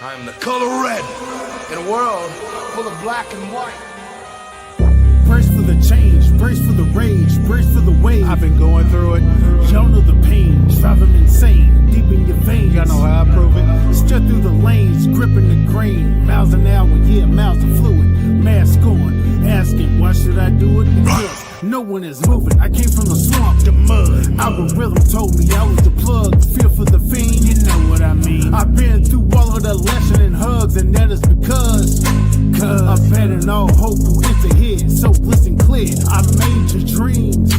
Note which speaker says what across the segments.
Speaker 1: I'm the color red in a world full of black and white.
Speaker 2: Brace for the change, brace for the rage, brace for the wave. I've been going through it. Y'all know the pain, driving me insane, deep in your veins. Y'all know how I prove it. Strut through the lanes, gripping the grain. Miles an hour, yeah, miles of fluid. Mask on, asking, why should I do it? Because no one is moving. I came from the swamp, the mud. Algorithm told me I was the plug. Fear for the fiend, you know what I mean. I've been through all of the lesson and hugs, and that is because I've had all hope who enter here. So listen clear, I made your dreams.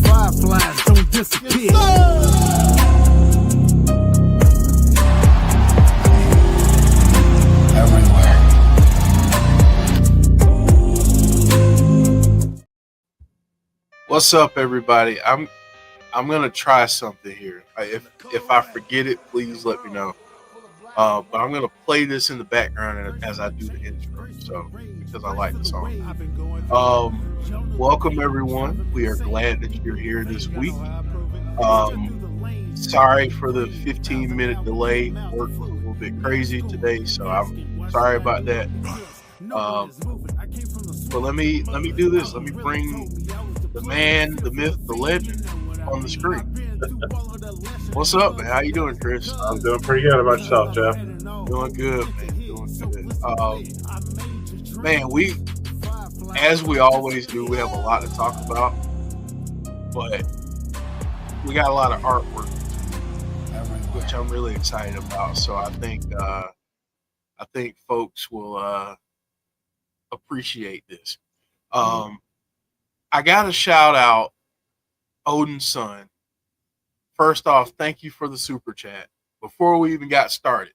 Speaker 2: Fireflies don't disappear.
Speaker 1: Everywhere.
Speaker 3: What's up, everybody? I'm gonna try something here. If I forget it, please let me know. But I'm gonna play this in the background as I do the intro, so because I like the song. Welcome everyone. We are glad that you're here this week. Sorry for the 15-minute delay. Worked a little bit crazy today, so I'm sorry about that. But let me do this. Let me bring the man, the myth, the legend on the screen. What's up, man? How you doing, Chris?
Speaker 4: I'm doing pretty good. How about yourself, Jeff?
Speaker 3: Doing good, man. Doing good. Man, as we always do, we have a lot to talk about, but we got a lot of artwork, which I'm really excited about. So I think folks will appreciate this. I got to shout out Odin's son. First off, thank you for the super chat. Before we even got started,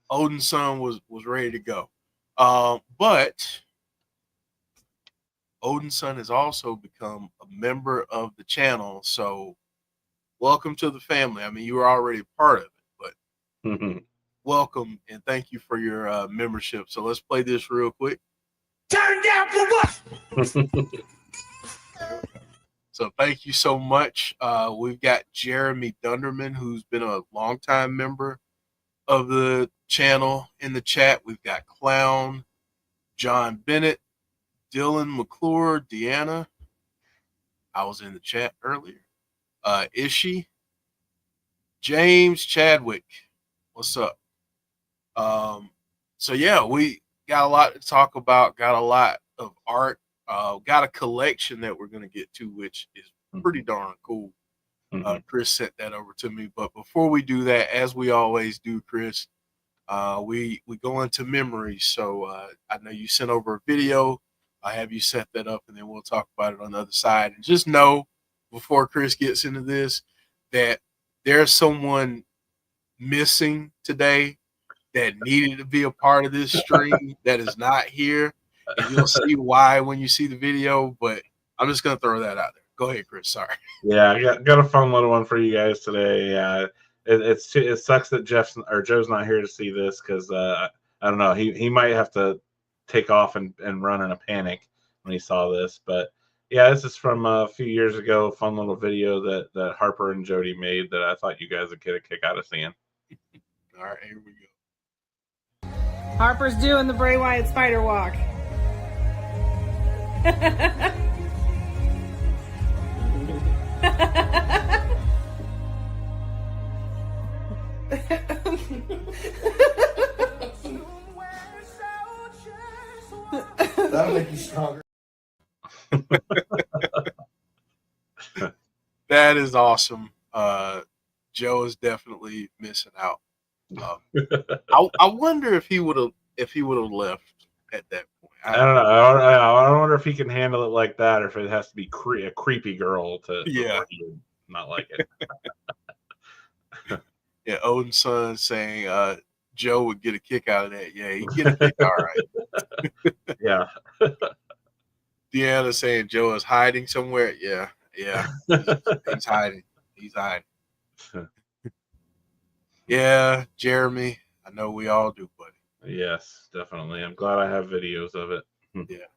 Speaker 3: Odin's son was ready to go. But Odin's son has also become a member of the channel. So welcome to the family. I mean, you were already a part of it, but welcome and thank you for your membership. So let's play this real quick.
Speaker 1: Turn down for what?
Speaker 3: So thank you so much. We've got Jeremy Dunderman, who's been a longtime member of the channel in the chat. We've got Clown, John Bennett, Dylan McClure, Deanna. I was in the chat earlier. Ishi, James Chadwick. What's up? So yeah, we got a lot to talk about, got a lot of art, got a collection that we're going to get to, which is pretty darn cool. Chris sent that over to me. But before we do that, as we always do, Chris, we go into memories. So I know you sent over a video. I have you set that up, and then we'll talk about it on the other side. And just know, before Chris gets into this, that there's someone missing today that needed to be a part of this stream that is not here. And you'll see why when you see the video, but I'm just going to throw that out there. Go ahead, Chris. Sorry.
Speaker 4: Yeah, I got a fun little one for you guys today. It sucks that Joe's not here to see this because I don't know, he might have to take off and run in a panic when he saw this. But yeah, this is from a few years ago. Fun little video that Harper and Jodie made that I thought you guys would get a kick out of seeing.
Speaker 3: All right, here we go.
Speaker 5: Harper's doing the Bray Wyatt spider walk.
Speaker 1: That'll make you stronger.
Speaker 3: That is awesome. Joe is definitely missing out. I wonder if he would have left at that point.
Speaker 4: I don't know. I wonder if he can handle it like that, or if it has to be a creepy girl to not like it.
Speaker 3: Yeah, Odin's son saying Joe would get a kick out of that. Yeah, he'd get a kick. All right.
Speaker 4: Yeah.
Speaker 3: Deanna saying Joe is hiding somewhere. Yeah. He's hiding. Yeah, Jeremy. I know we all do, buddy.
Speaker 4: Yes, definitely. I'm glad I have videos of it.
Speaker 3: Yeah.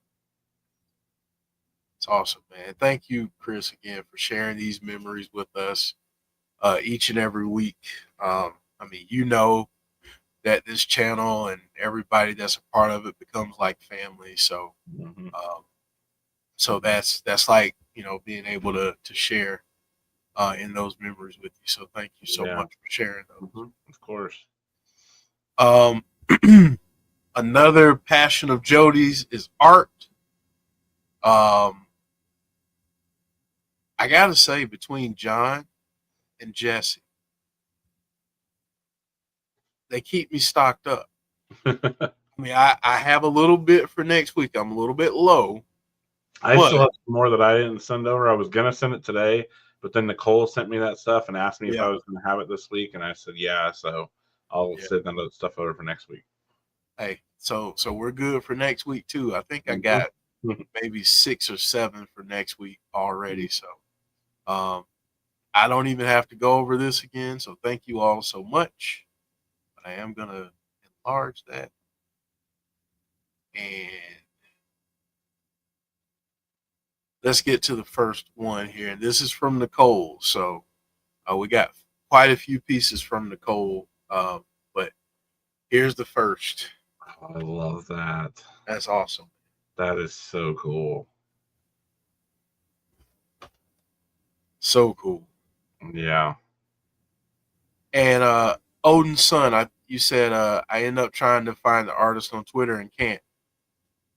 Speaker 3: It's awesome, man. Thank you, Chris, again for sharing these memories with us each and every week. I mean, that this channel and everybody that's a part of it becomes like family. So, so that's like, you know, being able to share in those memories with you. So thank you so much for sharing those.
Speaker 4: Of course.
Speaker 3: Another passion of Jodie's is art. I gotta say, between John and Jesse, they keep me stocked up. I mean, I have a little bit for next week. I'm a little bit low.
Speaker 4: I still have some more that I didn't send over. I was gonna send it today, but then Nicole sent me that stuff and asked me if I was gonna have it this week, and I said yeah. So I'll send that stuff over for next week.
Speaker 3: Hey, so we're good for next week too. I think I got maybe 6 or 7 for next week already. So I don't even have to go over this again. So thank you all so much. But I am gonna enlarge that. And let's get to the first one here. And this is from Nicole. So we got quite a few pieces from Nicole. But here's the first.
Speaker 4: I love that.
Speaker 3: That's awesome.
Speaker 4: That is so cool.
Speaker 3: So cool.
Speaker 4: Yeah.
Speaker 3: And Odin's son, you said I end up trying to find the artist on Twitter and can't.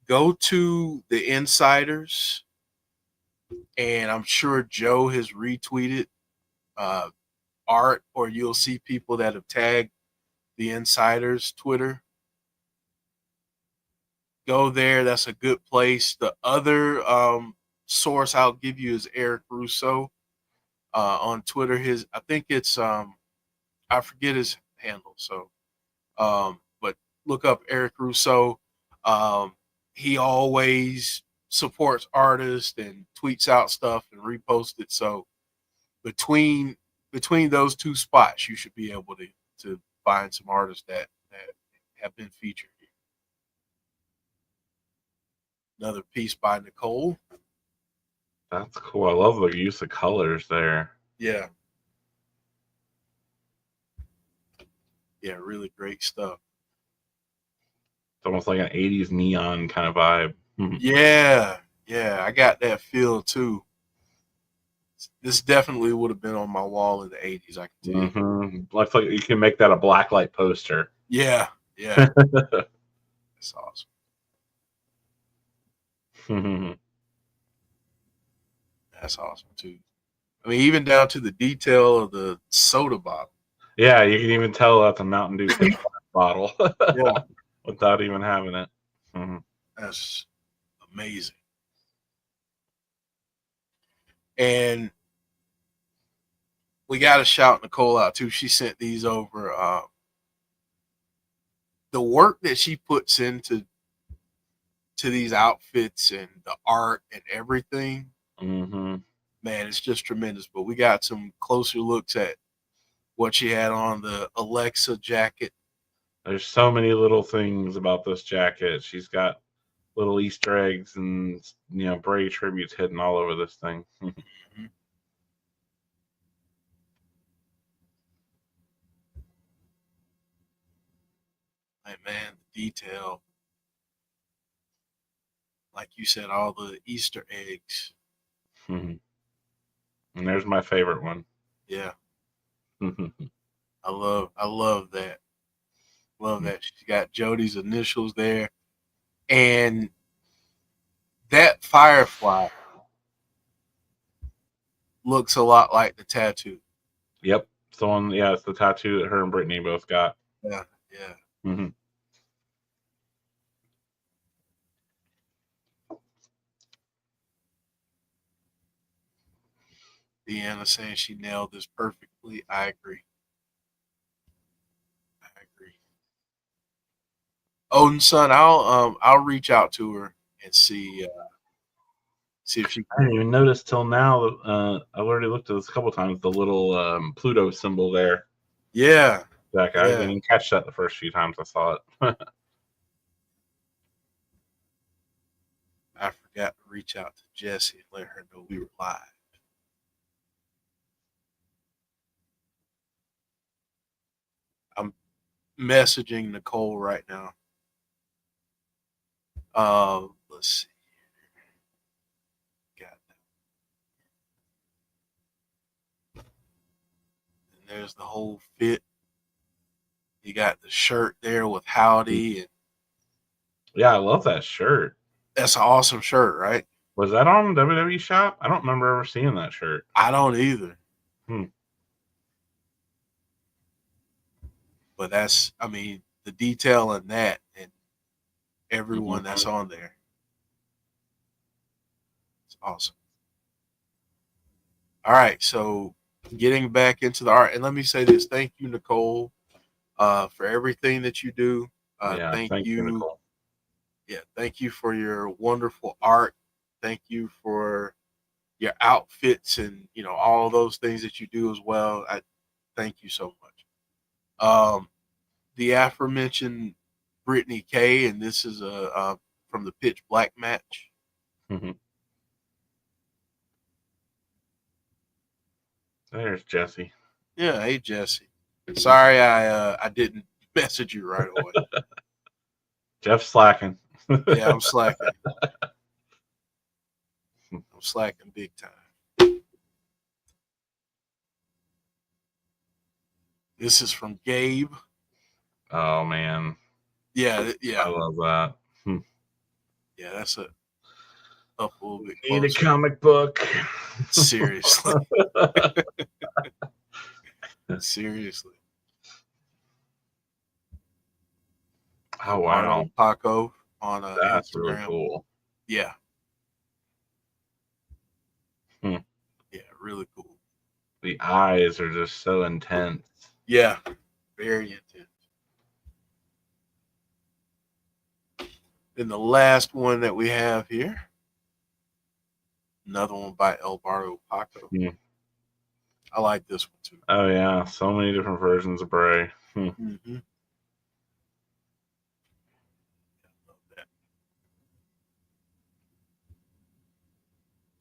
Speaker 3: Go to the Insiders, and I'm sure Joe has retweeted art, or you'll see people that have tagged the Insiders Twitter. Go there. That's a good place. The other source I'll give you is Eric Russo on Twitter. I think it's I forget his handle. So, but look up Eric Russo. He always supports artists and tweets out stuff and reposts it. So between those two spots, you should be able to find some artists that have been featured here. Another piece by Nicole.
Speaker 4: That's cool. I love the use of colors there.
Speaker 3: Yeah. Yeah, really great stuff.
Speaker 4: It's almost like an 80s neon kind of vibe.
Speaker 3: Yeah, I got that feel too. This definitely would have been on my wall in the 80s, I can tell you.
Speaker 4: Looks like you can make that a blacklight poster.
Speaker 3: Yeah. That's awesome. That's awesome too. I mean, even down to the detail of the soda bottle.
Speaker 4: Yeah, you can even tell that's a Mountain Dew bottle.
Speaker 3: Yeah.
Speaker 4: Without even having it.
Speaker 3: That's amazing. And we got to shout Nicole out too. She sent these over. The work that she puts into these outfits and the art and everything, man, it's just tremendous. But we got some closer looks at what she had on, the Alexa jacket.
Speaker 4: There's so many little things about this jacket. She's got little Easter eggs and, you know, Bray tributes hidden all over this thing.
Speaker 3: Hey, man, the detail. Like you said, all the Easter eggs.
Speaker 4: And there's my favorite one.
Speaker 3: Yeah. I love that. Love that. She's got Jodie's initials there. And that Firefly looks a lot like the tattoo.
Speaker 4: Yep. So on, yeah, it's the tattoo that her and Brittany both got.
Speaker 3: Yeah. Deanna saying she nailed this perfectly. I agree. Odin's son, I'll reach out to her and see if she.
Speaker 4: I didn't even notice till now. I've already looked at this a couple times. The little Pluto symbol there.
Speaker 3: Yeah.
Speaker 4: Jack, I didn't even catch that the first few times I saw it.
Speaker 3: I forgot to reach out to Jessie and let her know we were live. messaging Nicole right now. Let's see. Got that. And there's the whole fit. You got the shirt there with Howdy, and
Speaker 4: Yeah, I love that shirt.
Speaker 3: that's an awesome shirt, right?
Speaker 4: Was that on WWE Shop? I don't remember ever seeing that shirt.
Speaker 3: I don't either.
Speaker 4: Hmm.
Speaker 3: But that's, I mean, the detail in that and everyone that's on there. It's awesome. All right, so getting back into the art, and let me say this: thank you, Nicole, for everything that you do. Thank you,
Speaker 4: Nicole.
Speaker 3: Yeah, thank you for your wonderful art. Thank you for your outfits and all those things that you do as well. I thank you so much. The aforementioned Brittany K, and this is from the Pitch Black match.
Speaker 4: Mm-hmm. There's Jesse.
Speaker 3: Yeah, hey Jesse. Sorry I didn't message you right away.
Speaker 4: Jeff's slacking.
Speaker 3: Yeah, I'm slacking. I'm slacking big time. This is from Gabe.
Speaker 4: Oh man.
Speaker 3: Yeah.
Speaker 4: I love that.
Speaker 3: Yeah, that's up a little bit
Speaker 4: Need
Speaker 3: closer.
Speaker 4: a comic book.
Speaker 3: Seriously. Seriously.
Speaker 4: Oh wow.
Speaker 3: Arnold Paco on
Speaker 4: That's
Speaker 3: Instagram.
Speaker 4: really cool.
Speaker 3: Yeah. Yeah, really cool.
Speaker 4: The eyes are just so intense.
Speaker 3: Yeah, very intense. Then the last one that we have here, another one by Alvaro Paco. I like this one too.
Speaker 4: Oh yeah, so many different versions of Bray.
Speaker 3: Mm-hmm.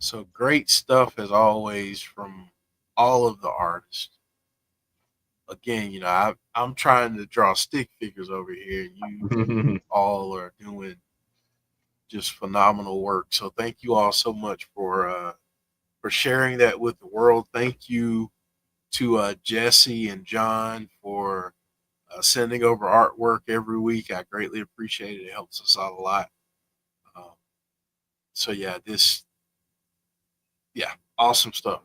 Speaker 3: So great stuff as always from all of the artists. Again, I'm trying to draw stick figures over here, and you all are doing just phenomenal work. So thank you all so much for sharing that with the world. Thank you to Jesse and John for sending over artwork every week. I greatly appreciate it. It helps us out a lot. So yeah, awesome stuff.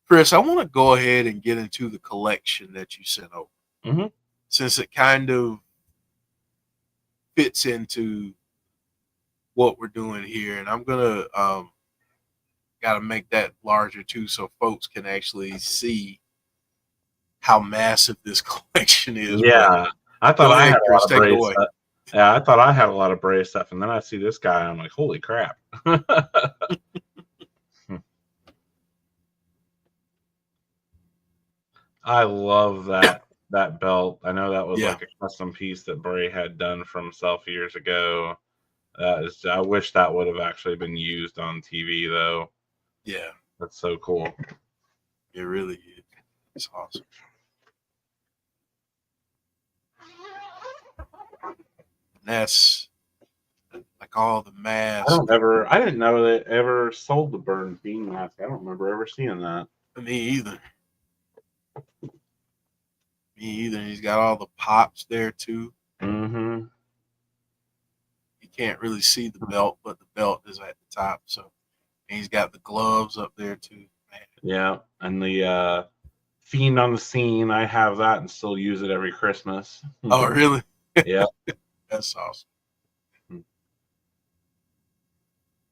Speaker 3: Chris, I want to go ahead and get into the collection that you sent over, since it kind of fits into what we're doing here, and I'm gonna got to make that larger too, so folks can actually see how massive this collection is.
Speaker 4: Yeah, I thought I had a lot of Bray stuff. Yeah, I thought I had a lot of Bray stuff, and then I see this guy, and I'm like, holy crap. I love that belt. I know that was like a custom piece that Bray had done for himself years ago. I wish that would have actually been used on TV though.
Speaker 3: Yeah,
Speaker 4: that's so cool.
Speaker 3: It really is. It's awesome. And that's like all the masks.
Speaker 4: I didn't know they ever sold the Burn Fiend mask. I don't remember ever seeing that.
Speaker 3: Me either. He's got all the pops there too.
Speaker 4: Mm-hmm.
Speaker 3: You can't really see the belt, but the belt is at the top. So, and he's got the gloves up there too. Man.
Speaker 4: Yeah, and the Fiend on the Scene. I have that and still use it every Christmas.
Speaker 3: Oh, really?
Speaker 4: Yeah.
Speaker 3: That's awesome.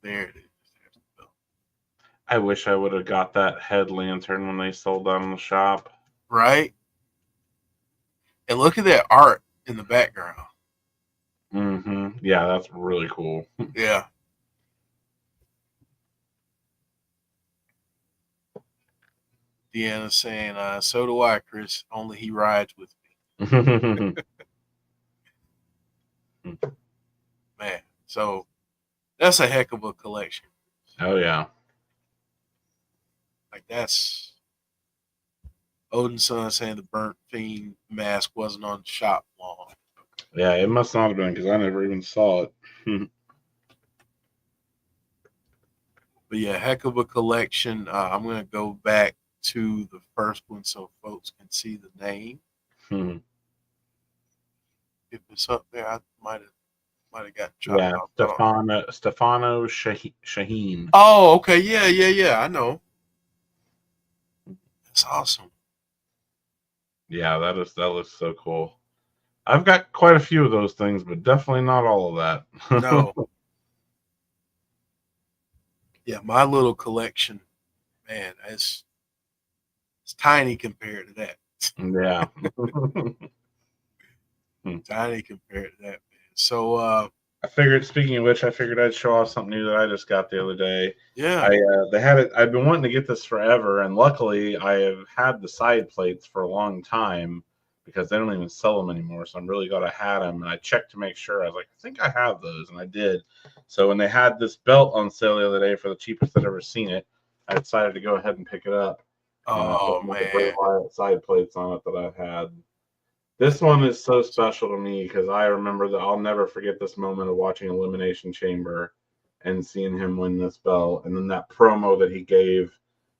Speaker 3: There it is. There's the belt.
Speaker 4: I wish I would have got that head lantern when they sold that in the shop.
Speaker 3: Right? And look at that art in the background.
Speaker 4: Mm-hmm. Yeah, that's really cool.
Speaker 3: Yeah. Deanna saying, so do I, Chris. Only he rides with me. Man, so that's a heck of a collection.
Speaker 4: Oh, yeah.
Speaker 3: Like, that's Odin's son saying the burnt fiend mask wasn't on the shop long.
Speaker 4: Yeah, it must not have been because I never even saw it.
Speaker 3: But yeah, heck of a collection. I'm gonna go back to the first one so folks can see the name. If it's up there, I might have got chopped
Speaker 4: Yeah,
Speaker 3: off.
Speaker 4: Stefano Shaheen.
Speaker 3: Oh, okay, yeah. I know. That's awesome.
Speaker 4: Yeah, that looks so cool. I've got quite a few of those things, but definitely not all of that.
Speaker 3: No. Yeah, my little collection, man, it's tiny compared to that.
Speaker 4: Yeah.
Speaker 3: Tiny compared to that, man. So
Speaker 4: I figured. Speaking of which, I figured I'd show off something new that I just got the other day.
Speaker 3: yeah.
Speaker 4: They had it. I've been wanting to get this forever, and luckily, I have had the side plates for a long time because they don't even sell them anymore. So I'm really glad I had them, and I checked to make sure. I was like, I think I have those, and I did. So when they had this belt on sale the other day for the cheapest I'd ever seen it, I decided to go ahead and pick it up.
Speaker 3: Oh
Speaker 4: With the Bray
Speaker 3: man.
Speaker 4: Wyatt side plates on it that I've had. This one is so special to me because I remember that I'll never forget this moment of watching Elimination Chamber and seeing him win this belt. And then that promo that he gave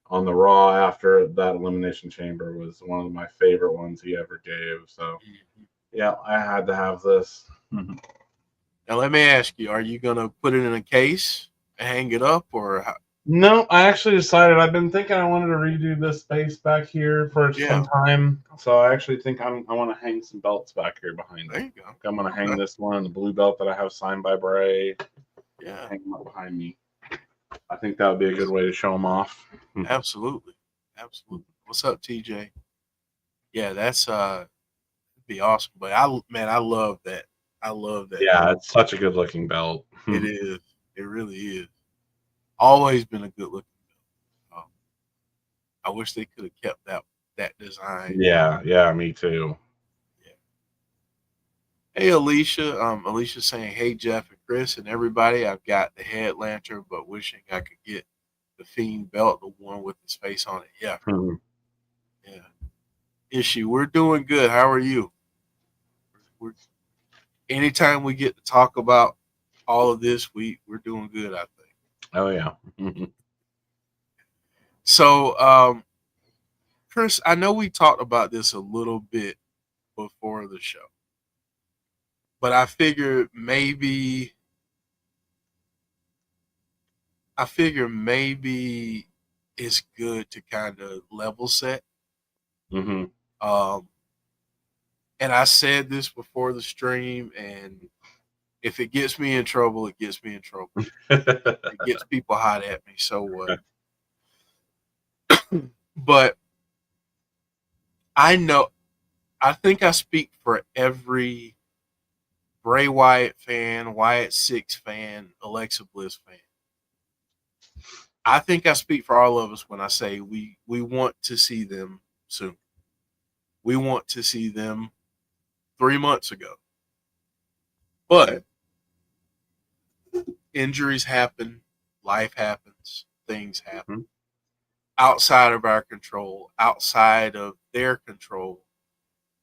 Speaker 4: on the Raw after that Elimination Chamber was one of my favorite ones he ever gave. So, yeah, I had to have this.
Speaker 3: Now let me ask you: are you gonna put it in a case and hang it up, or how?
Speaker 4: No, I actually decided I've been thinking I wanted to redo this space back here for some time. So I actually think I want to hang some belts back here behind
Speaker 3: There
Speaker 4: it.
Speaker 3: you go.
Speaker 4: I'm going to hang this one, the blue belt that I have signed by Bray.
Speaker 3: Yeah,
Speaker 4: Hang them up behind me. I think that would be a good way to show them off.
Speaker 3: absolutely. What's up, TJ? Yeah, that's it'd be awesome. But I love that. I love that.
Speaker 4: Yeah, it's such a good looking belt.
Speaker 3: It is. It really is. Always been a good looking belt. I wish they could have kept that design.
Speaker 4: Yeah, me too.
Speaker 3: Yeah. Hey Alicia. Alicia saying, "Hey Jeff and Chris and everybody. I've got the head lantern, but wishing I could get the Fiend belt, the one with his face on it." Yeah. Yeah. Issue. We're doing good. How are you? We're anytime we get to talk about all of this, we're doing good, I think.
Speaker 4: Oh yeah.
Speaker 3: So, Chris, I know we talked about this a little bit before the show, but I figure maybe it's good to kind of level set.
Speaker 4: Mm-hmm.
Speaker 3: And I said this before the stream, and if it gets me in trouble, it gets me in trouble. It gets people hot at me. So what? But I think I speak for every Bray Wyatt fan, Wyatt Sicks fan, Alexa Bliss fan. I think I speak for all of us when I say we want to see them soon. We want to see them 3 months ago. But injuries happen, life happens, things happen. Outside of our control, outside of their control.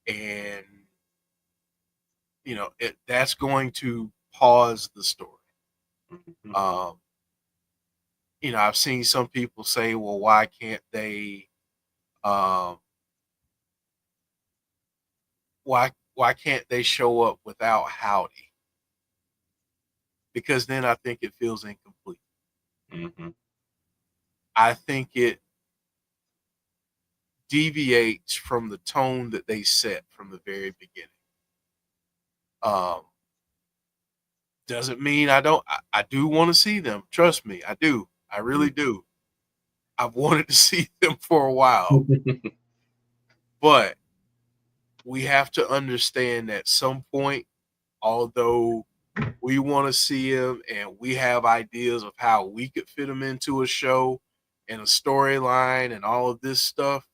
Speaker 3: And that's going to pause the story. I've seen some people say, well, why can't they why can't they show up without Howdy? Because then I think it feels incomplete. I think it deviates from the tone that they set from the very beginning. Doesn't mean I don't. I do want to see them. Trust me, I do. I really do. I've wanted to see them for a while. But we have to understand at some point, although we want to see them and we have ideas of how we could fit them into a show and a storyline and all of this stuff,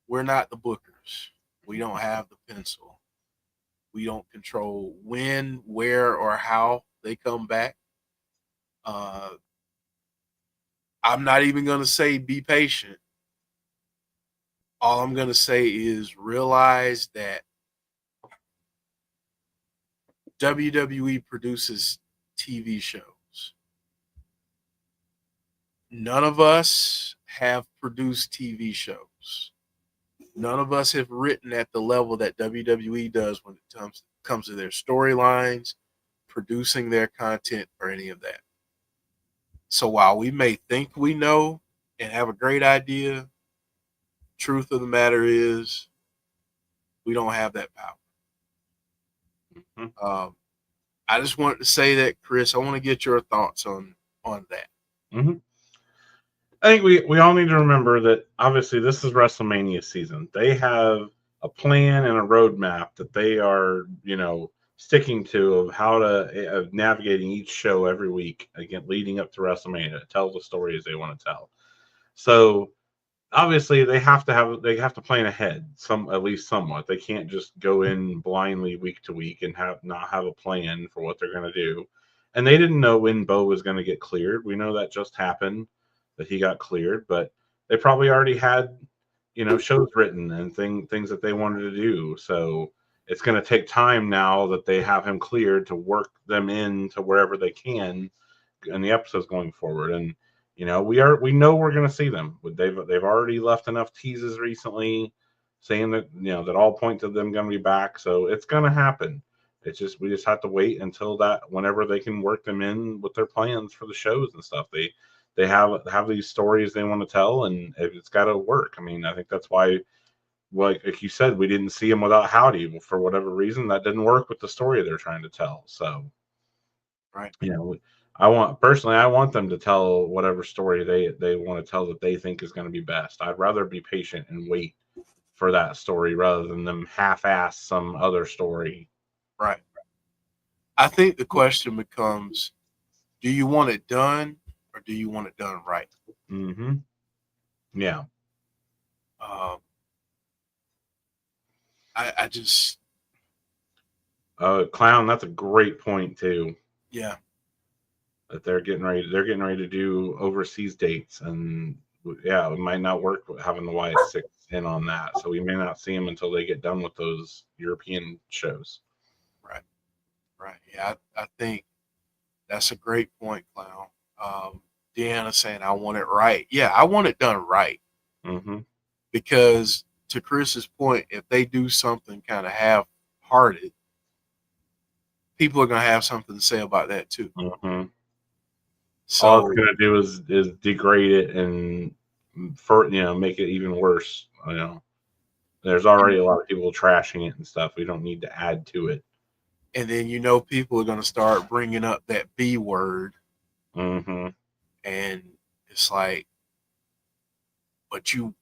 Speaker 3: we're not the bookers. We don't have the pencil. We don't control when, where, or how they come back. I'm not even going to say be patient, all I'm going to say is realize that WWE produces TV shows. None of us have produced TV shows. None of us have written at the level that WWE does when it comes to their storylines, producing their content, or any of that. So while we may think we know and have a great idea, truth of the matter is we don't have that power.
Speaker 4: Mm-hmm.
Speaker 3: I just wanted to say that, Chris. I want to get your thoughts on that.
Speaker 4: Mm-hmm. I think we all need to remember that obviously this is WrestleMania season. They have a plan and a roadmap that they are, sticking to of how to of navigating each show every week again leading up to WrestleMania to tell the stories they want to tell. So obviously they have to plan ahead at least somewhat. They can't just go in blindly week to week and not have a plan for what they're going to do. And they didn't know when Bo was going to get cleared. We know that just happened, that he got cleared, but they probably already had shows written and things that they wanted to do. So it's going to take time now that they have him cleared to work them into wherever they can in the episodes going forward. And we know we're going to see them. They've already left enough teases recently saying that that all point to them going to be back. So it's going to happen. It's just we just have to wait until that whenever they can work them in with their plans for the shows and stuff. They have these stories they want to tell, and it's got to work. I mean, I think that's why, like you said, we didn't see him without Howdy for whatever reason. That didn't work with the story they're trying to tell. So,
Speaker 3: Right.
Speaker 4: I want them to tell whatever story they want to tell that they think is going to be best. I'd rather be patient and wait for that story rather than them half-ass some other story.
Speaker 3: Right. I think the question becomes, do you want it done or do you want it done right?
Speaker 4: Mm-hmm. Yeah.
Speaker 3: I just
Speaker 4: Clown, that's a great point too.
Speaker 3: Yeah.
Speaker 4: That they're getting ready to do overseas dates, and yeah, it might not work with having the Wyatt Sicks in on that. So we may not see them until they get done with those European shows.
Speaker 3: Right. Yeah, I think that's a great point, Clown. Deanna saying I want it right. Yeah, I want it done right.
Speaker 4: Mm-hmm.
Speaker 3: Because to Chris's point, if they do something kind of half-hearted, people are going to have something to say about that too.
Speaker 4: Mm-hmm.
Speaker 3: So
Speaker 4: all it's going to do is degrade it and make it even worse. There's already a lot of people trashing it and stuff. We don't need to add to it.
Speaker 3: And then people are going to start bringing up that B word,
Speaker 4: mm-hmm.
Speaker 3: and it's like, but you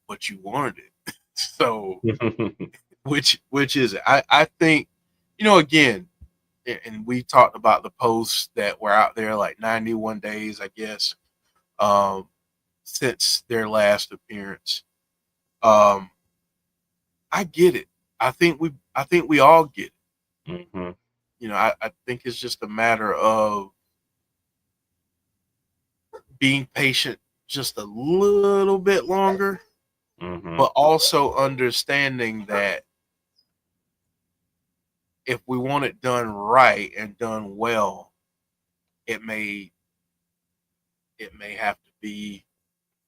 Speaker 3: wanted it. So which is it? I think again, and we talked about the posts that were out there like 91 days, I guess, since their last appearance. I get it. I think we all get it.
Speaker 4: Mm-hmm.
Speaker 3: I think it's just a matter of being patient just a little bit longer,
Speaker 4: mm-hmm.
Speaker 3: but also understanding that if we want it done right and done well, it may have to be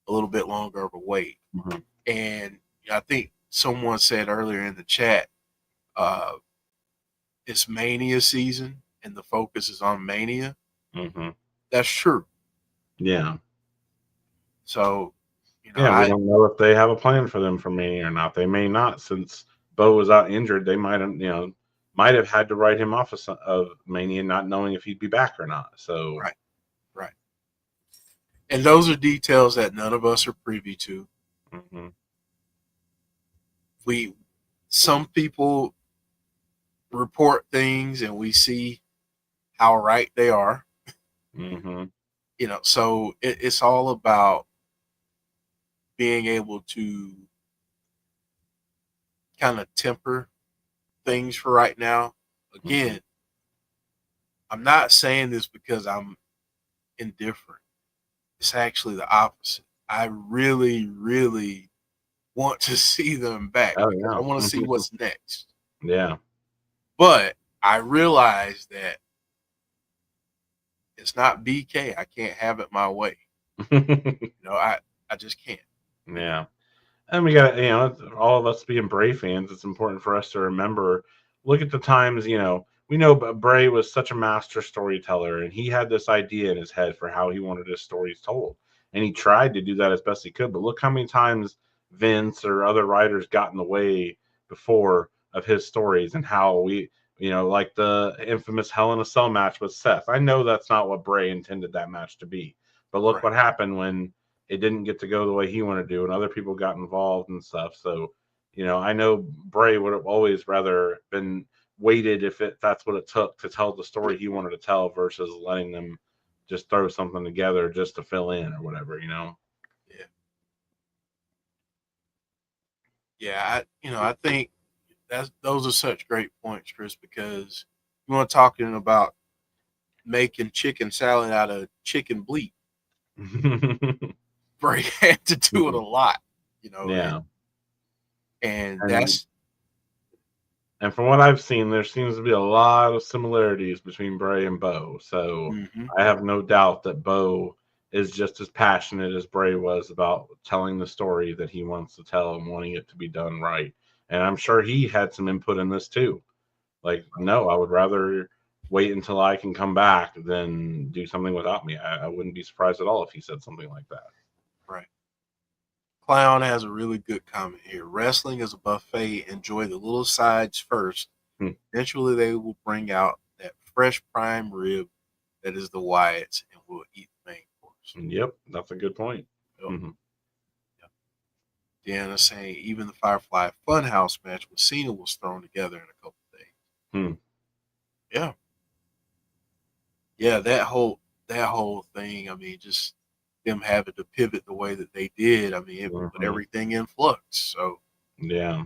Speaker 3: a little bit longer of a wait.
Speaker 4: Mm-hmm.
Speaker 3: And I think someone said earlier in the chat, it's Mania season and the focus is on Mania.
Speaker 4: Mm-hmm.
Speaker 3: That's true.
Speaker 4: Yeah.
Speaker 3: So,
Speaker 4: we don't know if they have a plan for them for Mania or not. They may not, since Bo was out injured. They might have had to write him off of Mania, not knowing if he'd be back or not. So
Speaker 3: right. And those are details that none of us are privy to.
Speaker 4: Mm-hmm.
Speaker 3: Some people report things and we see how right they are.
Speaker 4: Mm-hmm.
Speaker 3: So it's all about being able to kind of temper things for right now. Again,
Speaker 4: Mm-hmm.
Speaker 3: I'm not saying this because I'm indifferent. It's actually the opposite. I really, really want to see them back.
Speaker 4: Oh,
Speaker 3: Because I
Speaker 4: yeah.
Speaker 3: want to see what's next.
Speaker 4: Yeah.
Speaker 3: But I realize that it's not BK. I can't have it my way. I just can't.
Speaker 4: Yeah. And we got, all of us being Bray fans, it's important for us to remember, look at the times, we know Bray was such a master storyteller, and he had this idea in his head for how he wanted his stories told. And he tried to do that as best he could. But look how many times Vince or other writers got in the way before of his stories, and how like the infamous Hell in a Cell match with Seth. I know that's not what Bray intended that match to be. But look what happened when it didn't get to go the way he wanted to do, and other people got involved and stuff. So, I know Bray would have always rather been waited if that's what it took to tell the story he wanted to tell versus letting them just throw something together just to fill in or whatever.
Speaker 3: Yeah. Yeah, I think those are such great points, Chris, because you want talking about making chicken salad out of chicken bleep. Bray had to do it a lot,
Speaker 4: Yeah.
Speaker 3: And
Speaker 4: from what I've seen, there seems to be a lot of similarities between Bray and Bo. So I have no doubt that Bo is just as passionate as Bray was about telling the story that he wants to tell and wanting it to be done right. And I'm sure he had some input in this too. Like, no, I would rather wait until I can come back than do something without me. I wouldn't be surprised at all if he said something like that.
Speaker 3: Right. Clown has a really good comment here. Wrestling is a buffet. Enjoy the little sides first. Eventually, they will bring out that fresh prime rib that is the Wyatts, and we'll eat the main course.
Speaker 4: Yep, that's a good point.
Speaker 3: Yep. Deanna saying even the Firefly Funhouse match with Cena was thrown together in a couple of days. Yeah. Yeah, that whole thing. I mean, just them having to pivot the way that they did. I mean, it put everything in flux. So
Speaker 4: yeah.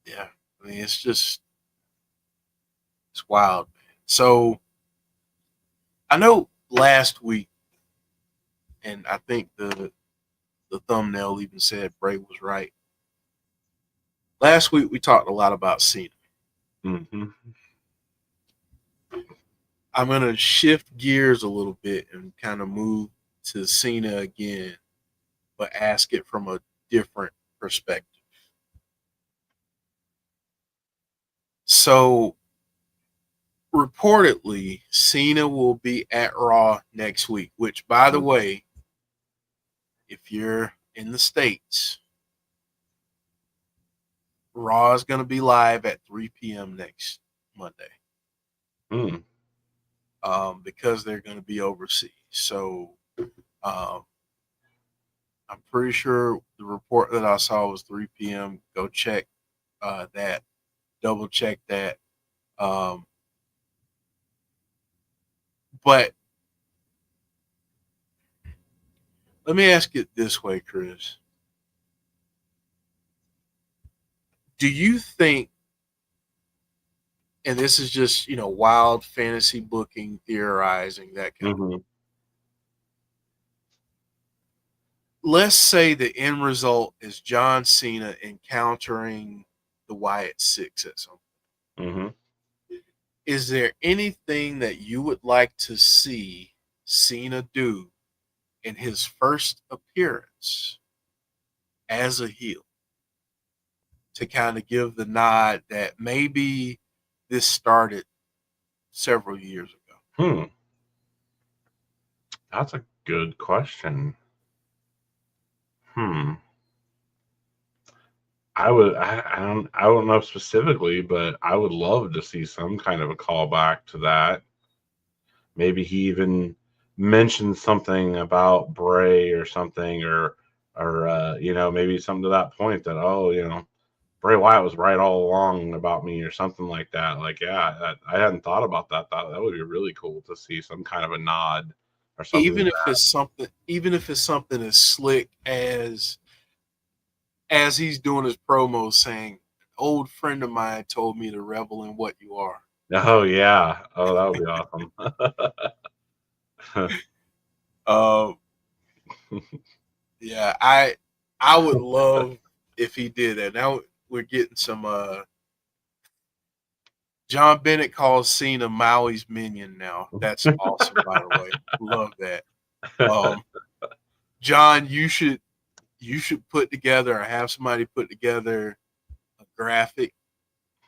Speaker 3: I mean, it's wild, man. So I know last week, and I think the thumbnail even said Bray was right. Last week we talked a lot about Cena. I'm going to shift gears a little bit and kind of move to Cena again, but ask it from a different perspective. So, reportedly, Cena will be at Raw next week, which, by the way, if you're in the States, Raw is going to be live at 3 p.m. next Monday. Because they're going to be overseas. So I'm pretty sure the report that I saw was 3 p.m. Go check that, double check that. But let me ask it this way, Chris. Do you think, and this is just, wild fantasy booking, theorizing, that kind of thing. Let's say the end result is John Cena encountering the Wyatt Sicks at some point. Is there anything that you would like to see Cena do in his first appearance as a heel to kind of give the nod that maybe this started several years ago?
Speaker 4: That's a good question. I don't know specifically, but I would love to see some kind of a callback to that. Maybe he even mentioned something about Bray or something, or maybe something to that point that, Bray Wyatt was right all along about me or something like that. Like, I hadn't thought about that. That would be really cool to see some kind of a nod or something.
Speaker 3: Even if it's something as slick as he's doing his promo saying, "An old friend of mine told me to revel in what you are."
Speaker 4: Oh yeah. Oh, that would be awesome.
Speaker 3: Yeah, I would love if he did that. Now we're getting some. John Bennett calls Cena Maui's minion now. That's awesome, by the way. Love that. John, you should put together or have somebody put together a graphic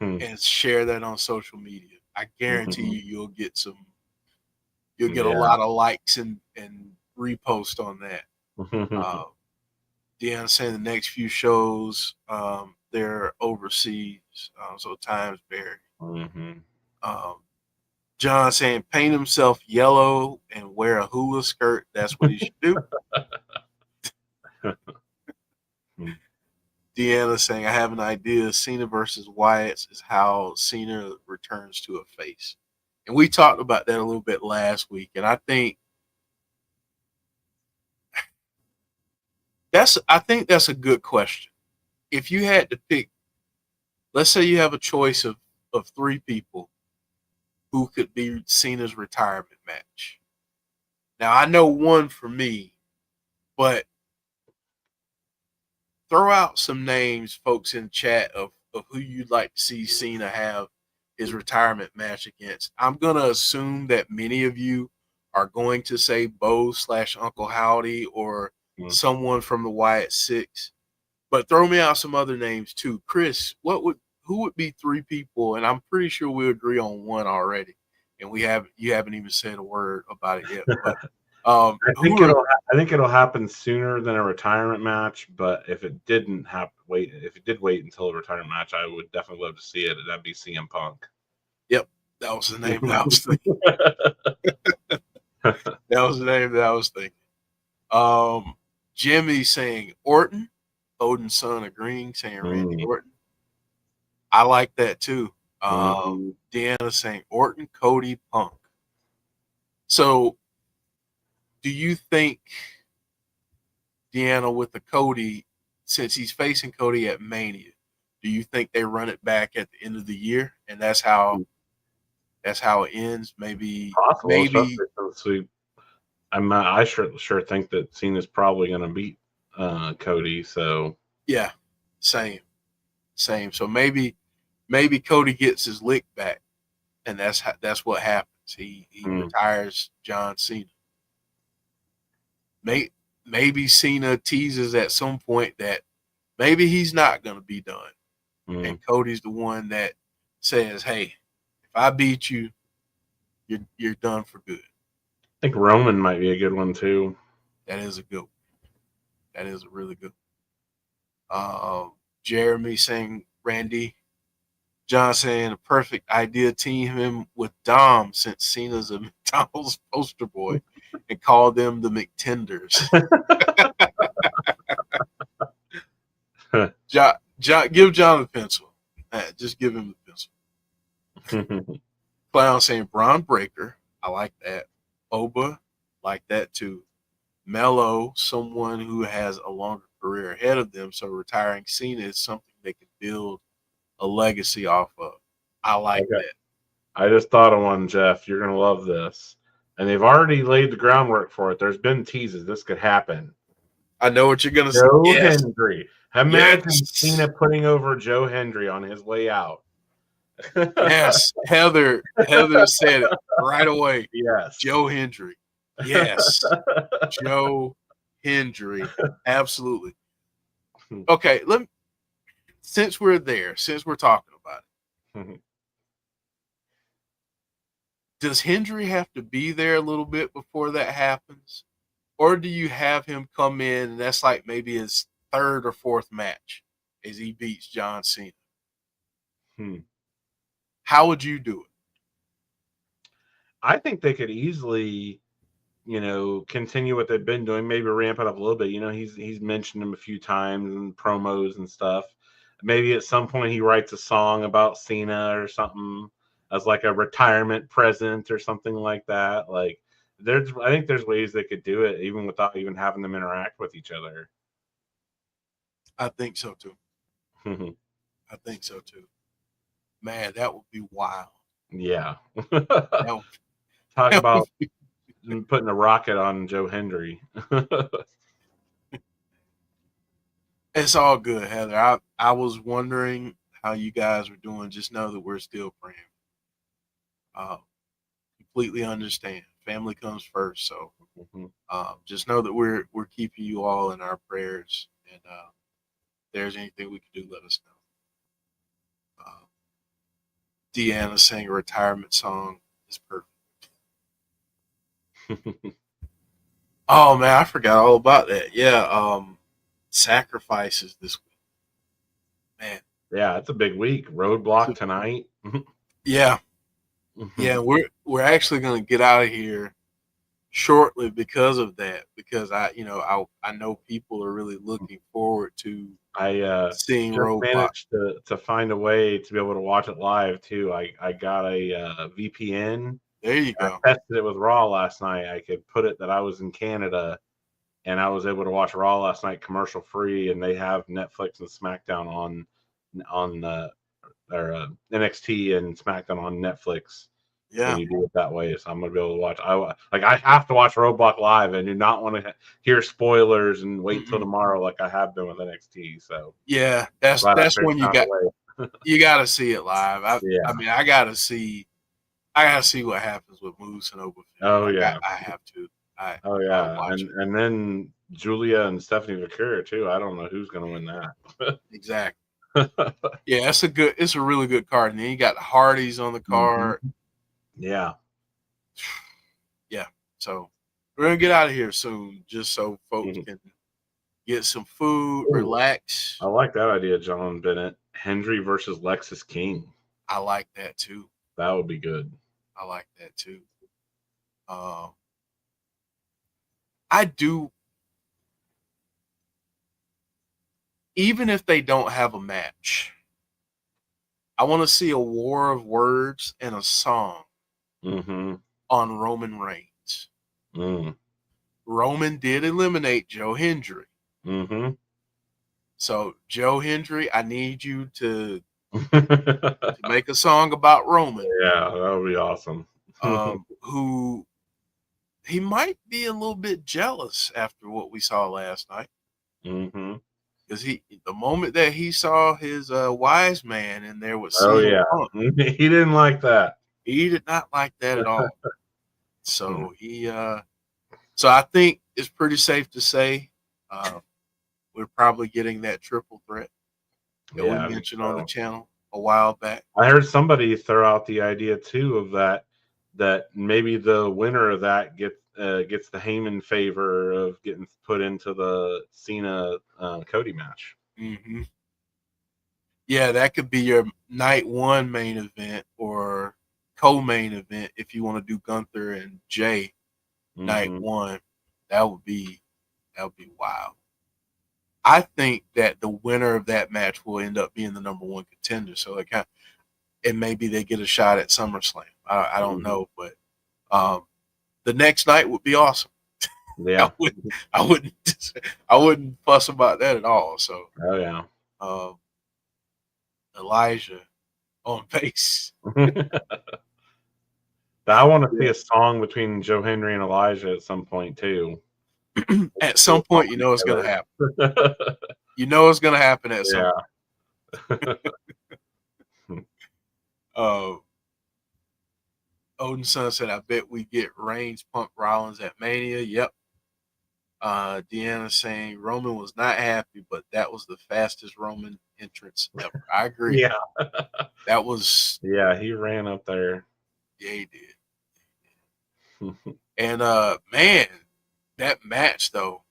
Speaker 3: and share that on social media. I guarantee you'll get a lot of likes and repost on that. Deanna saying the next few shows they're overseas, so times vary. John saying paint himself yellow and wear a hula skirt. That's what he should do. Deanna saying I have an idea. Cena versus Wyatt is how Cena returns to a face. And we talked about that a little bit last week. And I think that's a good question. If you had to pick, let's say you have a choice of 3 people who could be Cena's retirement match. Now I know one for me, but throw out some names, folks, in chat of who you'd like to see Cena have his retirement match against. I'm going to assume that many of you are going to say Bo/Uncle Howdy or someone from the Wyatt Sicks. But throw me out some other names too. Chris, who would be 3 people? And I'm pretty sure we agree on one already. And you haven't even said a word about it yet. But I
Speaker 4: think it'll happen sooner than a retirement match. But if it didn't happen, if it did wait until a retirement match, I would definitely love to see it. That'd be CM Punk.
Speaker 3: Yep, that was the name that I was thinking. That was the name that I was thinking. Jimmy saying Orton, Odin's son agreeing, saying Randy Orton. I like that too. Deanna saying Orton, Cody, Punk. So do you think, Deanna, with the Cody, since he's facing Cody at Mania, do you think they run it back at the end of the year and that's how it ends? Maybe
Speaker 4: I sure think that Cena's probably going to beat Cody. So
Speaker 3: yeah, same. So maybe Cody gets his lick back, and that's what happens. He retires John Cena. Maybe Cena teases at some point that maybe he's not going to be done, and Cody's the one that says, "Hey, if I beat you, you're done for good."
Speaker 4: I think Roman might be a good one too.
Speaker 3: That is a good one. That is a really good one. Jeremy saying Randy. John saying a perfect idea, team him with Dom since Cena's a McDonald's poster boy and call them the McTenders. Give John a pencil. Just give him the pencil. Clown saying Braun Breaker. I like that. Oba, like that too. Mello, someone who has a longer career ahead of them, so retiring Cena is something they could build a legacy off of. I like that.
Speaker 4: I just thought of one, Jeff. You're gonna love this, and they've already laid the groundwork for it. There's been teases. This could happen.
Speaker 3: I know what you're gonna say.
Speaker 4: Joe Hendry. Imagine Cena putting over Joe Hendry on his way out.
Speaker 3: Yes, Heather said it right away.
Speaker 4: Yes,
Speaker 3: Joe Hendry. Yes, Joe Hendry. Absolutely. Okay, since we're talking about it, does Hendry have to be there a little bit before that happens? Or do you have him come in and that's like maybe his 3rd or 4th match as he beats John Cena? How would you do it?
Speaker 4: I think they could easily, continue what they've been doing, maybe ramp it up a little bit. He's mentioned him a few times in promos and stuff. Maybe at some point he writes a song about Cena or something as like a retirement present or something like that. Like I think there's ways they could do it even without even having them interact with each other.
Speaker 3: I think so too. I think so too. Man, that would be wild.
Speaker 4: Yeah. Talk about putting a rocket on Joe Hendry.
Speaker 3: It's all good, Heather. I was wondering how you guys were doing. Just know that we're still praying. Uh, Completely understand. Family comes first, so
Speaker 4: Mhm.
Speaker 3: just know that we're keeping you all in our prayers. And if there's anything we can do, let us know. Deanna sang a retirement song. It's perfect. Oh man, I forgot all about that. Yeah, sacrifices this week. Man,
Speaker 4: Yeah, it's a big week. Roadblock tonight.
Speaker 3: yeah, yeah. We're actually gonna get out of here shortly because of that. Because I know people are really looking forward to
Speaker 4: I
Speaker 3: seeing
Speaker 4: just
Speaker 3: Roadblock.
Speaker 4: managed to find a way to be able to watch it live too. I got a VPN.
Speaker 3: There you
Speaker 4: I
Speaker 3: go.
Speaker 4: tested it with Raw last night. I could put it that I was in Canada, and I was able to watch Raw last night commercial free. And they have Netflix and SmackDown on or NXT and SmackDown on Netflix when
Speaker 3: Yeah.
Speaker 4: you do it that way. So I'm gonna be able to watch. I have to watch Roadblock live, and do not want to hear spoilers and wait till
Speaker 3: Mm-mm.
Speaker 4: tomorrow like I have been with NXT. So
Speaker 3: Yeah,
Speaker 4: glad I
Speaker 3: that's
Speaker 4: figured
Speaker 3: when you
Speaker 4: out
Speaker 3: got
Speaker 4: a way.
Speaker 3: you got to see it live. I
Speaker 4: Yeah.
Speaker 3: mean, I gotta see what happens with Moose and Oberfield.
Speaker 4: Oh
Speaker 3: Like
Speaker 4: yeah.
Speaker 3: I have to.
Speaker 4: Oh
Speaker 3: I gotta
Speaker 4: yeah.
Speaker 3: watch
Speaker 4: And then Julia and Stephanie Vaquer too. I don't know who's gonna win
Speaker 3: it. Exactly.
Speaker 4: that.
Speaker 3: Yeah, it's a really good card. And then you got the Hardys on the
Speaker 4: Mhm.
Speaker 3: card.
Speaker 4: Yeah.
Speaker 3: Yeah. So we're gonna get out of here soon, just so folks
Speaker 4: Mhm.
Speaker 3: can get some food,
Speaker 4: Ooh,
Speaker 3: relax.
Speaker 4: I like that idea, John Bennett. Hendry versus Lexus King.
Speaker 3: I like that too.
Speaker 4: That would be good.
Speaker 3: I like that too. I do. Even if they don't have a match, I want to see a war of words and a song
Speaker 4: Mm-hmm.
Speaker 3: on Roman Reigns.
Speaker 4: Mm.
Speaker 3: Roman did eliminate Joe Hendry.
Speaker 4: Mm-hmm.
Speaker 3: So, Joe Hendry, I need you to
Speaker 4: Yeah,
Speaker 3: make a song about Roman,
Speaker 4: that would be awesome.
Speaker 3: who he might be a little bit jealous after what we saw last night.
Speaker 4: Mm-hmm.
Speaker 3: Because the moment that he saw his wise man in there with
Speaker 4: Oh
Speaker 3: CM
Speaker 4: yeah.
Speaker 3: Punk,
Speaker 4: He didn't like that.
Speaker 3: he did not like that at all.
Speaker 4: Mm.
Speaker 3: So so I think it's pretty safe to say we're probably getting that triple threat that we
Speaker 4: Yeah, I think
Speaker 3: mentioned on the
Speaker 4: so.
Speaker 3: channel a while back.
Speaker 4: I heard somebody throw out the idea too of that maybe the winner of that gets the Heyman favor of getting put into the Cena Cody match.
Speaker 3: Mm-hmm. Yeah, that could be your night one main event or co-main event if you want to do Gunther and Jay night
Speaker 4: Mm-hmm.
Speaker 3: one. That would be wild. I think that the winner of that match will end up being the number one contender. So and maybe they get a shot at SummerSlam. I don't
Speaker 4: Mm-hmm.
Speaker 3: know, but the next night would be awesome.
Speaker 4: Yeah.
Speaker 3: I wouldn't I wouldn't fuss about that at all. So
Speaker 4: Oh yeah.
Speaker 3: Elijah on base.
Speaker 4: I want to see
Speaker 3: Yeah.
Speaker 4: a song between Joe Henry and Elijah at some point too.
Speaker 3: At some point, you know it's going to happen. You know it's going to happen at some
Speaker 4: Yeah.
Speaker 3: point. Odin Son said, I bet we get Reigns, Punk, Rollins at Mania. Yep. Deanna saying Roman was not happy, but that was the fastest Roman entrance ever. I agree.
Speaker 4: Yeah.
Speaker 3: That was,
Speaker 4: Yeah, he ran up there.
Speaker 3: yeah, he did. And man, that match though,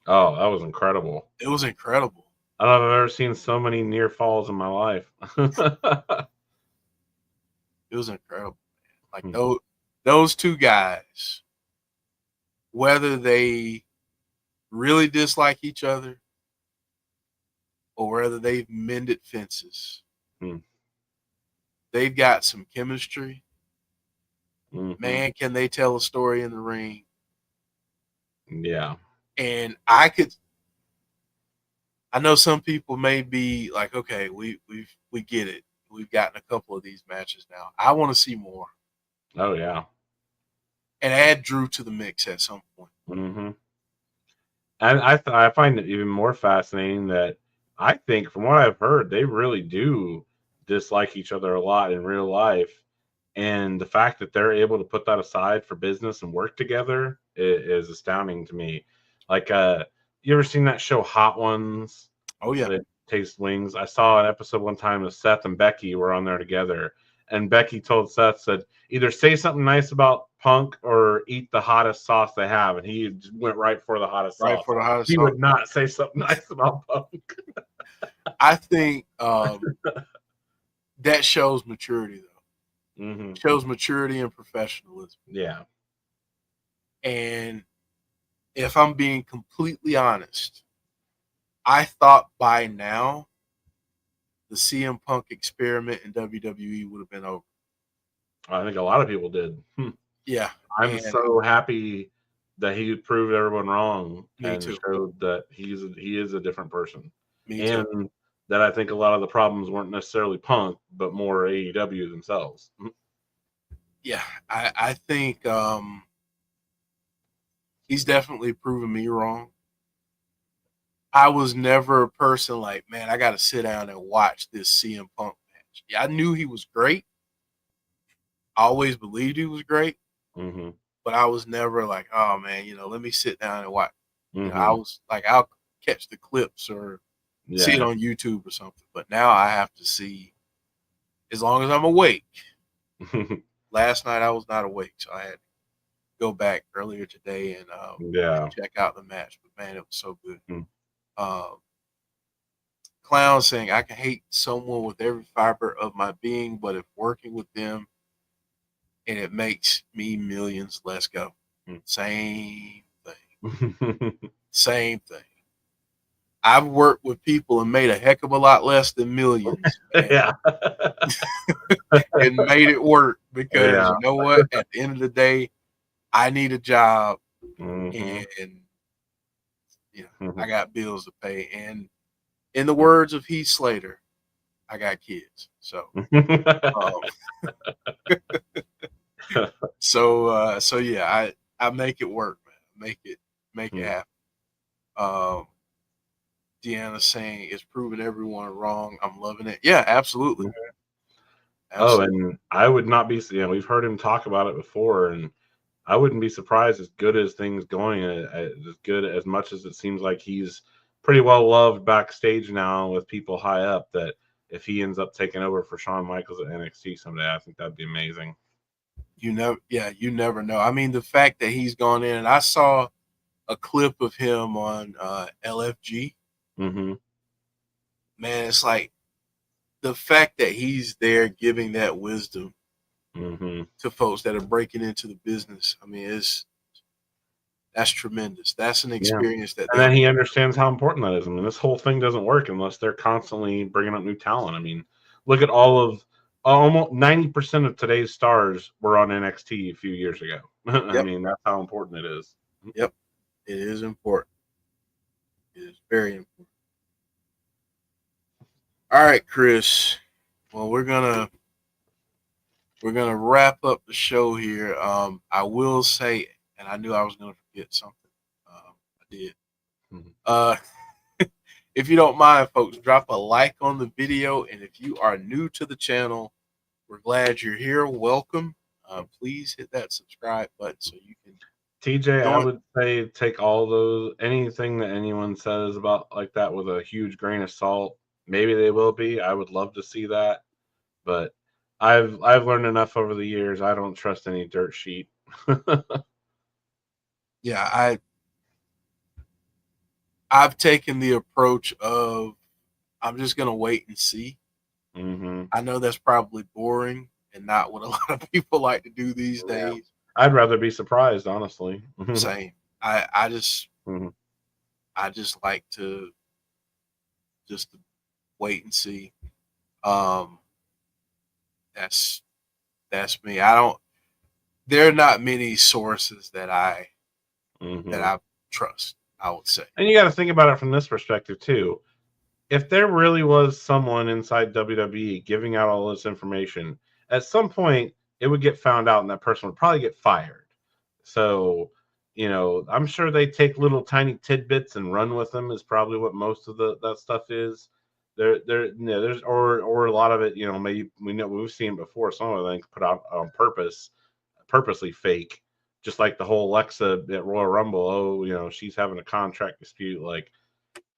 Speaker 4: Oh, that was incredible.
Speaker 3: it was incredible.
Speaker 4: I don't know if I've ever seen so many near falls in my life.
Speaker 3: It was incredible. Like those two guys, whether they really dislike each other or whether they've mended fences, they've got some chemistry.
Speaker 4: Mm-hmm.
Speaker 3: Man, can they tell a story in the ring?
Speaker 4: Yeah.
Speaker 3: And I know some people may be like, okay, we get it. We've gotten a couple of these matches now. I want to see more.
Speaker 4: Oh yeah.
Speaker 3: And add Drew to the mix at some point.
Speaker 4: Mm-hmm. And I find it even more fascinating that I think from what I've heard, they really do dislike each other a lot in real life. And the fact that they're able to put that aside for business and work together is astounding to me. Like, you ever seen that show Hot Ones?
Speaker 3: Oh yeah,
Speaker 4: That Taste Wings. I saw an episode one time of Seth and Becky were on there together, and Becky told Seth, said, either say something nice about Punk or eat the hottest sauce they have, and he just went right for the hottest
Speaker 3: right
Speaker 4: sauce.
Speaker 3: for the hottest
Speaker 4: He
Speaker 3: sauce.
Speaker 4: would not say something nice about Punk.
Speaker 3: I think that shows maturity, though.
Speaker 4: Mm-hmm.
Speaker 3: Shows maturity and professionalism.
Speaker 4: Yeah.
Speaker 3: And if I'm being completely honest, I thought by now the CM Punk experiment in WWE would have been over.
Speaker 4: I think a lot of people did.
Speaker 3: Yeah.
Speaker 4: I'm so happy that he proved everyone wrong and
Speaker 3: too.
Speaker 4: showed that he is a different person.
Speaker 3: Me too.
Speaker 4: And that I think a lot of the problems weren't necessarily Punk, but more AEW themselves.
Speaker 3: Yeah, I think he's definitely proven me wrong. I was never a person like, man, I got to sit down and watch this CM Punk match. Yeah, I knew he was great. I always believed he was great,
Speaker 4: Mm-hmm.
Speaker 3: but I was never like, oh man, let me sit down and watch.
Speaker 4: Mm-hmm.
Speaker 3: I was like, I'll catch the clips or see it on YouTube or something. But now I have to see, as long as I'm awake. Last night I was not awake, so I had to go back earlier today and check out the match. But man, it was so good. Clown saying, I can hate someone with every fiber of my being, but if working with them and it makes me millions, let's go. Same thing. Same thing. I've worked with people and made a heck of a lot less than millions.
Speaker 4: Yeah.
Speaker 3: And made it work because you know what? At the end of the day, I need a job and I got bills to pay. And in the words of Heath Slater, I got kids. So so yeah, I make it work, man. Make it happen. Deanna saying it's proving everyone wrong. I'm loving it. Yeah, absolutely.
Speaker 4: Oh, and I would not be, we've heard him talk about it before, and I wouldn't be surprised as good as things going, as good as much as it seems like he's pretty well loved backstage now with people high up, that if he ends up taking over for Shawn Michaels at NXT someday, I think that'd be amazing.
Speaker 3: You never know. I mean, the fact that he's gone in, and I saw a clip of him on LFG.
Speaker 4: Mm-hmm.
Speaker 3: Man, it's like the fact that he's there giving that wisdom to folks that are breaking into the business. I mean, that's tremendous. That's an experience that.
Speaker 4: And then he understands how important that is. I mean, this whole thing doesn't work unless they're constantly bringing up new talent. I mean, look at almost 90% of today's stars were on NXT a few years ago. I mean, that's how important it is.
Speaker 3: Yep, it is important. It is very important. All right, Chris. Well, we're gonna wrap up the show here. I will say, and I knew I was gonna forget something. I did. If you don't mind, folks, drop a like on the video, and if you are new to the channel, we're glad you're here. Welcome. Please hit that subscribe button so you can.
Speaker 4: TJ, I would say take all those, anything that anyone says about like that with a huge grain of salt. Maybe they will be. I would love to see that, but I've learned enough over the years. I don't trust any dirt sheet.
Speaker 3: Yeah, I've taken the approach of I'm just gonna wait and see. I know that's probably boring and not what a lot of people like to do these days.
Speaker 4: I'd rather be surprised, honestly.
Speaker 3: Same. I just I just like to wait and see. That's me. There are not many sources that I trust, I would say.
Speaker 4: And you got to think about it from this perspective too. If there really was someone inside WWE giving out all this information, at some point it would get found out and that person would probably get fired. So, I'm sure they take little tiny tidbits and run with them is probably what most of that stuff is. There's or a lot of it, maybe we've seen before. Some of them put out on purposely fake, just like the whole Alexa at Royal Rumble. Oh, she's having a contract dispute. Like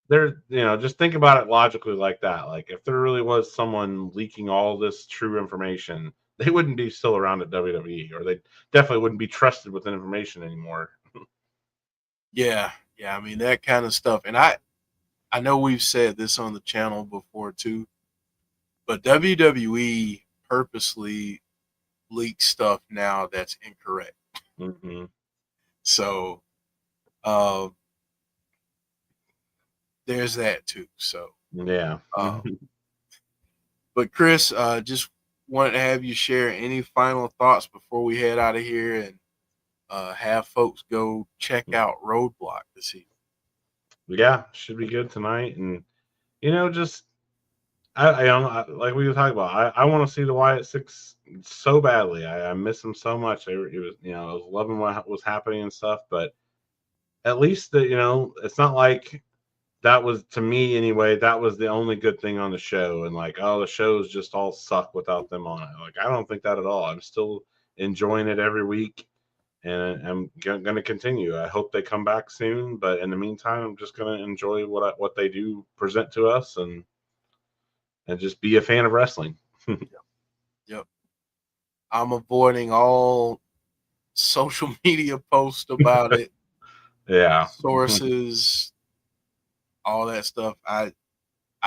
Speaker 4: just think about it logically like that. Like if there really was someone leaking all this true information, they wouldn't be still around at WWE, or they definitely wouldn't be trusted with information anymore.
Speaker 3: Yeah. I mean, that kind of stuff. And I know we've said this on the channel before too, but WWE purposely leaks stuff now that's incorrect.
Speaker 4: Mm-hmm.
Speaker 3: So there's that too. So
Speaker 4: Yeah.
Speaker 3: But Chris, just wanted to have you share any final thoughts before we head out of here and have folks go check out Roadblock this evening.
Speaker 4: Yeah, should be good tonight. And just like we were talking about, I want to see the Wyatt Sicks so badly. I miss him so much. I was loving what was happening and stuff, but at least it's not like that was, to me anyway, that was the only good thing on the show. And like, the shows just all suck without them on it. Like, I don't think that at all. I'm still enjoying it every week, and I'm going to continue. I hope they come back soon, but in the meantime, I'm just going to enjoy what they do present to us, and just be a fan of wrestling.
Speaker 3: Yep. I'm avoiding all social media posts about it.
Speaker 4: Yeah.
Speaker 3: Sources, all that stuff. I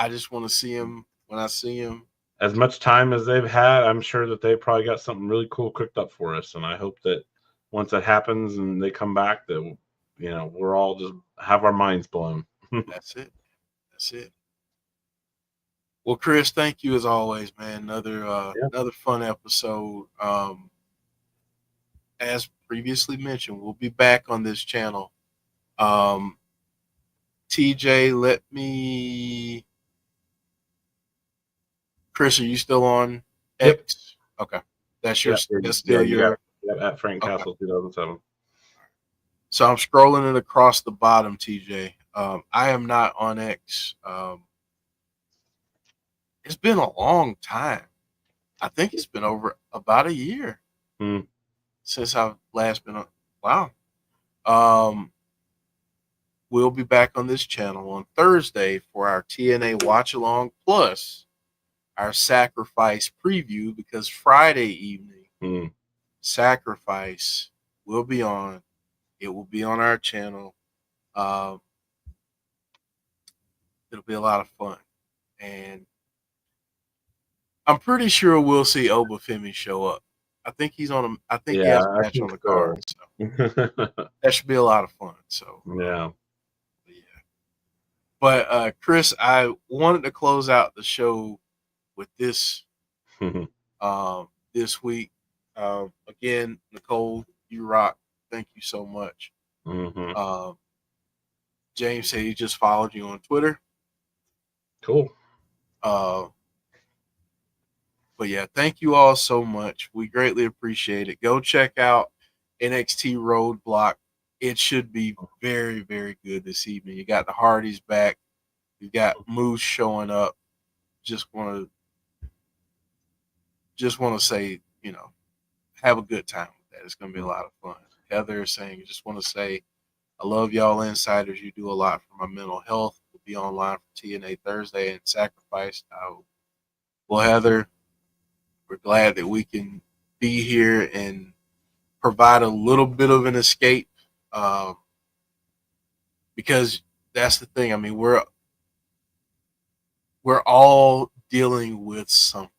Speaker 3: just want to see him when I see him.
Speaker 4: As much time as they've had, I'm sure that they probably got something really cool cooked up for us. And I hope that once that happens and they come back, that, we're all just have our minds blown.
Speaker 3: That's it. Well, Chris, thank you as always, man. Another fun episode. As previously mentioned, we'll be back on this channel. TJ, Chris, are you still on X?
Speaker 4: Yep.
Speaker 3: Okay. That's still your
Speaker 4: at Frank Castle 2007.
Speaker 3: So I'm scrolling it across the bottom, TJ. I am not on X. It's been a long time. I think it's been over about a year since I've last been on. Wow. We'll be back on this channel on Thursday for our TNA Watch Along plus our Sacrifice preview, because Friday evening Sacrifice will be on. It will be on our channel. It'll be a lot of fun, and I'm pretty sure we'll see Obafemi show up. I think he's on I think he has a match on the card. So that should be a lot of fun. So
Speaker 4: yeah.
Speaker 3: But Chris, I wanted to close out the show with this this week. Again, Nicole, you rock. Thank you so much. James said he just followed you on Twitter.
Speaker 4: Cool.
Speaker 3: But yeah, thank you all so much. We greatly appreciate it. Go check out NXT Roadblock. It should be very, very good this evening. You got the Hardys back. You got Moose showing up. Just want to say, have a good time with that. It's going to be a lot of fun. Heather is saying, just want to say, I love y'all insiders. You do a lot for my mental health. We'll be online for TNA Thursday and Sacrifice. Well, Heather, we're glad that we can be here and provide a little bit of an escape, because that's the thing. I mean, we're all dealing with something.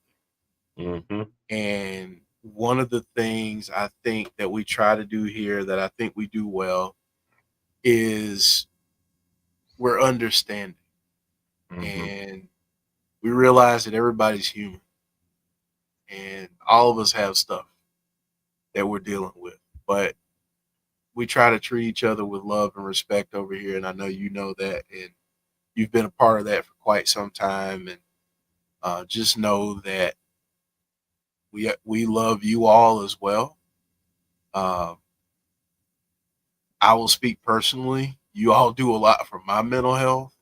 Speaker 3: And one of the things I think that we try to do here that I think we do well is we're understanding. And we realize that everybody's human. And all of us have stuff that we're dealing with. But we try to treat each other with love and respect over here. And I know you know that. And you've been a part of that for quite some time. And just know that we love you all as well. I I will speak personally. You all do a lot for my mental health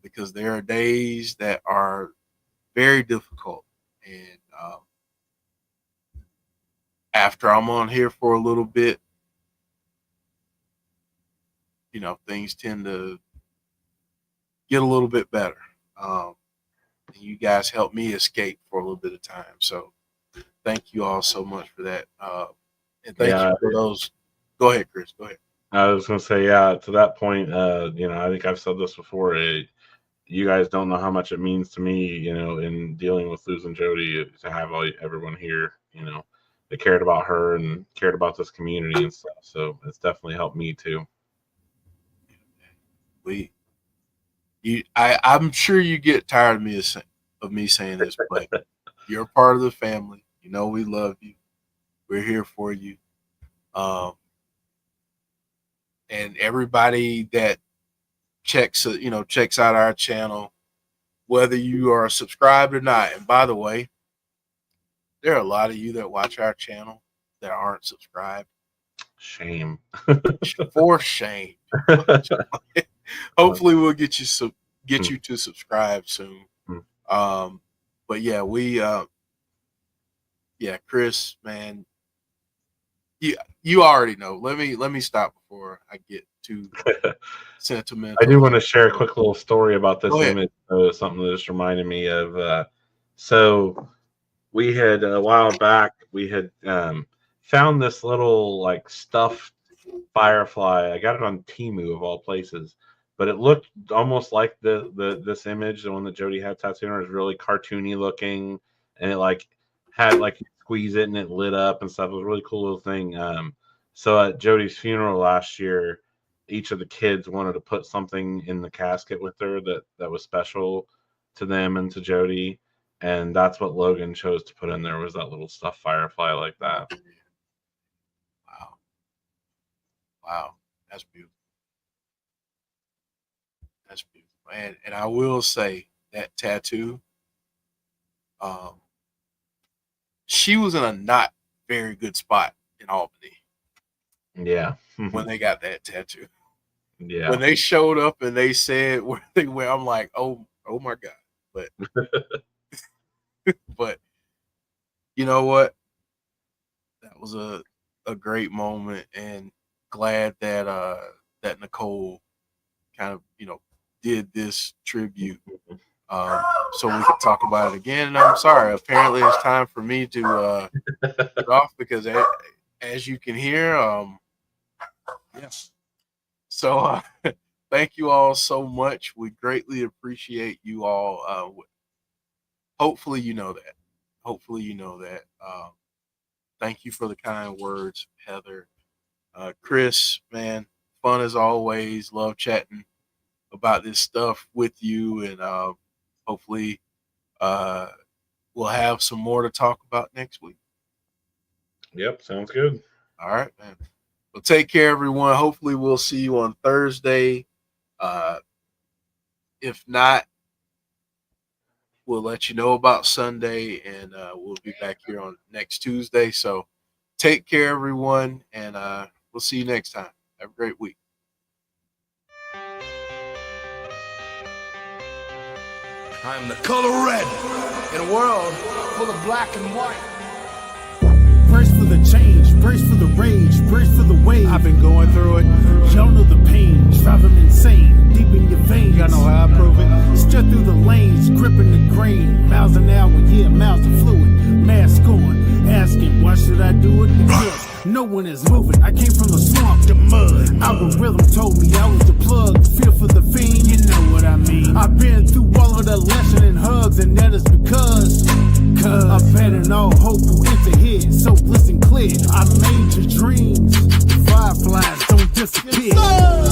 Speaker 3: because there are days that are very difficult. And after I'm on here for a little bit, things tend to get a little bit better. You guys helped me escape for a little bit of time. So thank you all so much for that. And thank you for those. Go ahead, Chris. Go ahead.
Speaker 4: I was going to say, to that point, I think I've said this before. You guys don't know how much it means to me, in dealing with losing Jodie, to have everyone here, that cared about her and cared about this community and stuff. So it's definitely helped me too.
Speaker 3: I'm sure you get tired of me saying this, but you're a part of the family. We love you. We're here for you. And everybody that checks out our channel, whether you are subscribed or not. And by the way, there are a lot of you that watch our channel that aren't subscribed.
Speaker 4: Shame.
Speaker 3: For shame. Hopefully we'll get you to subscribe soon. But yeah, Chris, man, you already know. Let me stop before I get too sentimental.
Speaker 4: I do want to share a quick little story about this image. Something that just reminded me of. So we had a while back. We had found this little stuffed firefly. I got it on Temu of all places, but it looked almost like this image, the one that Jodie had tattooed on. It was really cartoony looking, and it had you squeeze it and it lit up and stuff. It was a really cool little thing. So at Jodie's funeral last year, each of the kids wanted to put something in the casket with her that was special to them and to Jodie, and that's what Logan chose to put in there, was that little stuffed firefly like that.
Speaker 3: Wow, that's beautiful. That's beautiful, and I will say that tattoo. She was in a not very good spot in Albany.
Speaker 4: Yeah.
Speaker 3: When they got that tattoo.
Speaker 4: Yeah.
Speaker 3: When they showed up and they said where they went, I'm like, oh my God. But but you know what? That was a great moment, and glad that that Nicole kind of did this tribute. So we could talk about it again. And I'm sorry, apparently it's time for me to get off because as you can hear, yes. So thank you all so much. We greatly appreciate you all. Hopefully you know that. Thank you for the kind words, Heather. Chris, man, fun as always. Love chatting about this stuff with you, and hopefully we'll have some more to talk about next week.
Speaker 4: Yep, sounds good.
Speaker 3: All right, man. Well, take care, everyone. Hopefully we'll see you on Thursday. If not, we'll let you know about Sunday, and we'll be back here on next Tuesday. So take care, everyone, and we'll see you next time. Have a great week.
Speaker 1: I am the color red in a world full of black and white.
Speaker 2: Brace for the change, brace for the rage, brace for the wave. I've been going through it. Y'all know the pain, driving insane, deep in your veins. Y'all know how I prove it. Strut through the lanes, gripping the grain. Miles an hour, yeah, miles of fluid. Mask on, asking, why should I do it? Because no one is moving. I came from the swamp, the mud. Algorithm told me I was the plug. Feel for the fiend, you know what I mean. I've been through all of the lesson and hugs, and that is because abandon all hope who enter here. So listen clear, I made your dreams. Fireflies don't disappear. Yes,